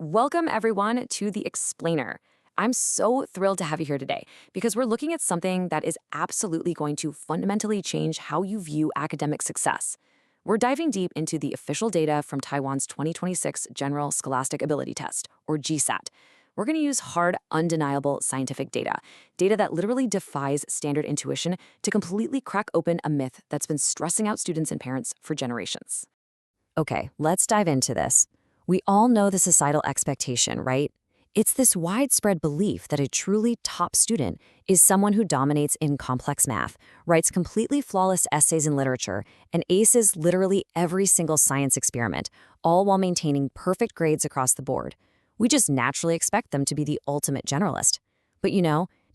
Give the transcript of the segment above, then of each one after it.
Welcome, everyone, to The Explainer. I'm so thrilled to have you here today because we're looking at something that is absolutely going to fundamentally change how you view academic success. We're diving deep into the official data from Taiwan's 2026 General Scholastic Ability Test, or GSAT. We're going to use hard, undeniable scientific data that literally defies standard intuition to completely crack open a myth that's been stressing out students and parents for generations. Okay, let's dive into this. We all know the societal expectation, right? It's this widespread belief that a truly top student is someone who dominates in complex math, writes completely flawless essays in literature, and aces literally every single science experiment, all while maintaining perfect grades across the board. We just naturally expect them to be the ultimate generalist. But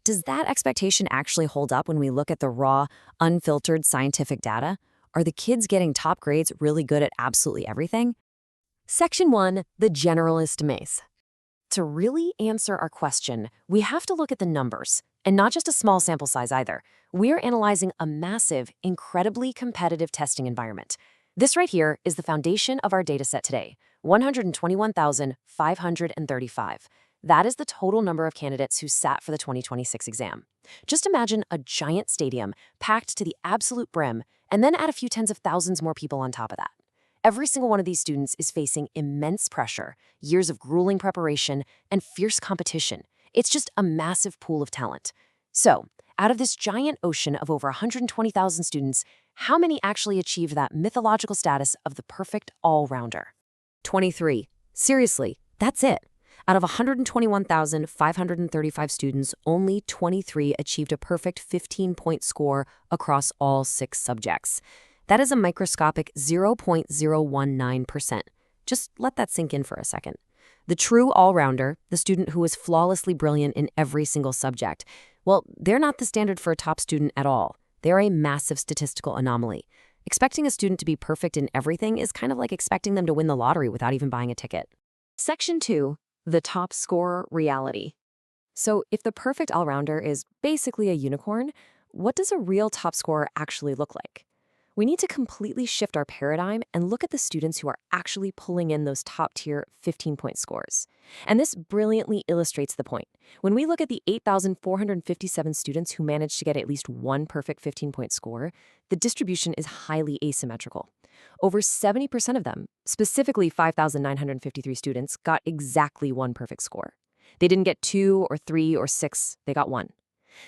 does that expectation actually hold up when we look at the raw, unfiltered scientific data? Are the kids getting top grades really good at absolutely everything? Section 1, the generalist maze. To really answer our question, we have to look at the numbers, and not just a small sample size either. We're analyzing a massive, incredibly competitive testing environment. This right here is the foundation of our dataset today, 121,535. That is the total number of candidates who sat for the 2026 exam. Just imagine a giant stadium packed to the absolute brim, and then add a few tens of thousands more people on top of that. Every single one of these students is facing immense pressure, years of grueling preparation, and fierce competition. It's just a massive pool of talent. So, out of this giant ocean of over 120,000 students, how many actually achieved that mythological status of the perfect all-rounder? 23. Seriously, that's it. Out of 121,535 students, only 23 achieved a perfect 15-point score across all 6 subjects. That is a microscopic 0.019%. Just let that sink in for a second. The true all-rounder, the student who is flawlessly brilliant in every single subject, well, they're not the standard for a top student at all. They're a massive statistical anomaly. Expecting a student to be perfect in everything is kind of like expecting them to win the lottery without even buying a ticket. Section 2, the top scorer reality. So if the perfect all-rounder is basically a unicorn, what does a real top scorer actually look like? We need to completely shift our paradigm and look at the students who are actually pulling in those top-tier 15-point scores. And this brilliantly illustrates the point. When we look at the 8,457 students who managed to get at least one perfect 15-point score, the distribution is highly asymmetrical. Over 70% of them, specifically 5,953 students, got exactly one perfect score. They didn't get 2 or 3 or 6, they got 1.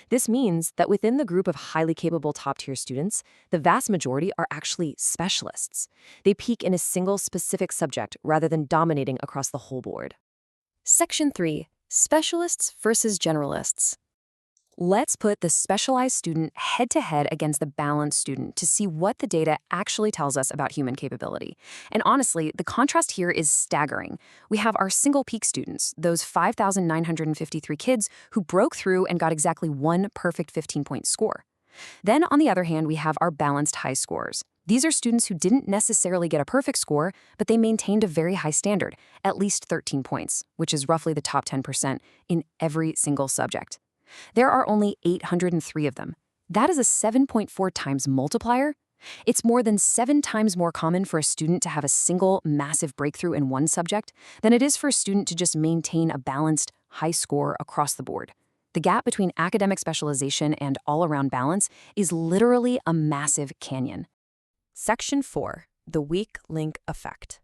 This means that within the group of highly capable top-tier students, the vast majority are actually specialists. They peak in a single specific subject rather than dominating across the whole board. Section 3, specialists versus generalists. Let's put the specialized student head-to-head against the balanced student to see what the data actually tells us about human capability. And honestly, the contrast here is staggering. We have our single peak students, those 5,953 kids who broke through and got exactly one perfect 15-point score. Then, on the other hand, we have our balanced high scores. These are students who didn't necessarily get a perfect score, but they maintained a very high standard, at least 13 points, which is roughly the top 10% in every single subject. There are only 803 of them. That is a 7.4 times multiplier. It's more than 7 times more common for a student to have a single massive breakthrough in one subject than it is for a student to just maintain a balanced, high score across the board. The gap between academic specialization and all-around balance is literally a massive canyon. Section 4, the weak link effect.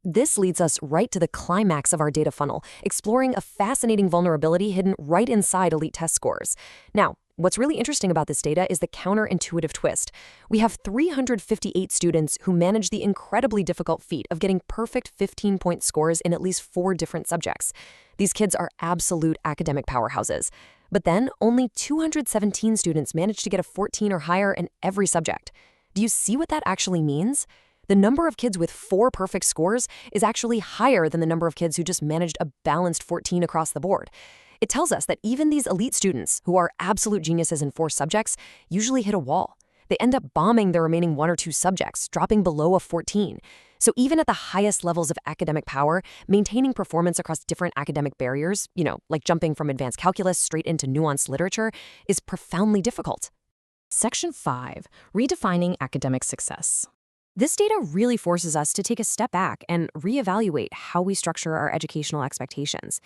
This leads us right to the climax of our data funnel, exploring a fascinating vulnerability hidden right inside elite test scores. Now, what's really interesting about this data is the counterintuitive twist. We have 358 students who managed the incredibly difficult feat of getting perfect 15-point scores in at least 4 different subjects. These kids are absolute academic powerhouses. But then, only 217 students managed to get a 14 or higher in every subject. Do you see what that actually means? The number of kids with 4 perfect scores is actually higher than the number of kids who just managed a balanced 14 across the board. It tells us that even these elite students, who are absolute geniuses in 4 subjects, usually hit a wall. They end up bombing their remaining 1 or 2 subjects, dropping below a 14. So even at the highest levels of academic power, maintaining performance across different academic barriers, like jumping from advanced calculus straight into nuanced literature, is profoundly difficult. Section 5, redefining academic success. This data really forces us to take a step back and reevaluate how we structure our educational expectations.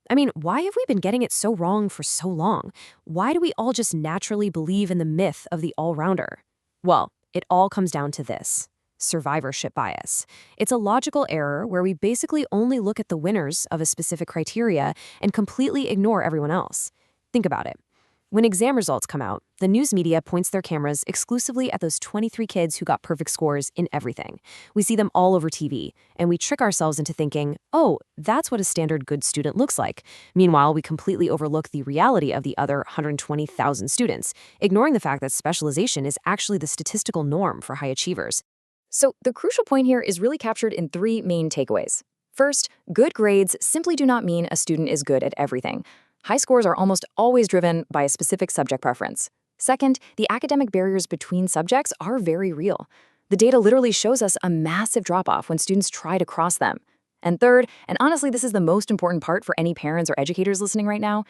I mean, why have we been getting it so wrong for so long? Why do we all just naturally believe in the myth of the all-rounder? Well, it all comes down to this: survivorship bias. It's a logical error where we basically only look at the winners of a specific criteria and completely ignore everyone else. Think about it. When exam results come out, the news media points their cameras exclusively at those 23 kids who got perfect scores in everything. We see them all over TV, and we trick ourselves into thinking, oh, that's what a standard good student looks like. Meanwhile, we completely overlook the reality of the other 120,000 students, ignoring the fact that specialization is actually the statistical norm for high achievers. So the crucial point here is really captured in three main takeaways. First, good grades simply do not mean a student is good at everything. High scores are almost always driven by a specific subject preference. Second, the academic barriers between subjects are very real. The data literally shows us a massive drop-off when students try to cross them. And third, and honestly this is the most important part for any parents or educators listening right now,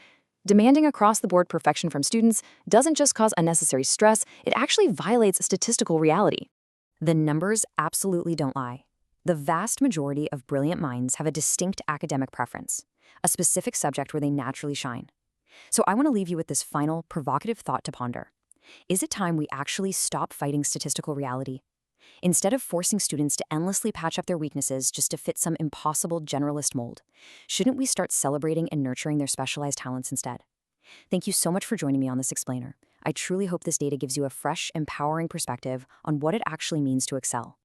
demanding across-the-board perfection from students doesn't just cause unnecessary stress, it actually violates statistical reality. The numbers absolutely don't lie. The vast majority of brilliant minds have a distinct academic preference, a specific subject where they naturally shine. So I want to leave you with this final, provocative thought to ponder. Is it time we actually stop fighting statistical reality? Instead of forcing students to endlessly patch up their weaknesses just to fit some impossible generalist mold, shouldn't we start celebrating and nurturing their specialized talents instead? Thank you so much for joining me on this explainer. I truly hope this data gives you a fresh, empowering perspective on what it actually means to excel.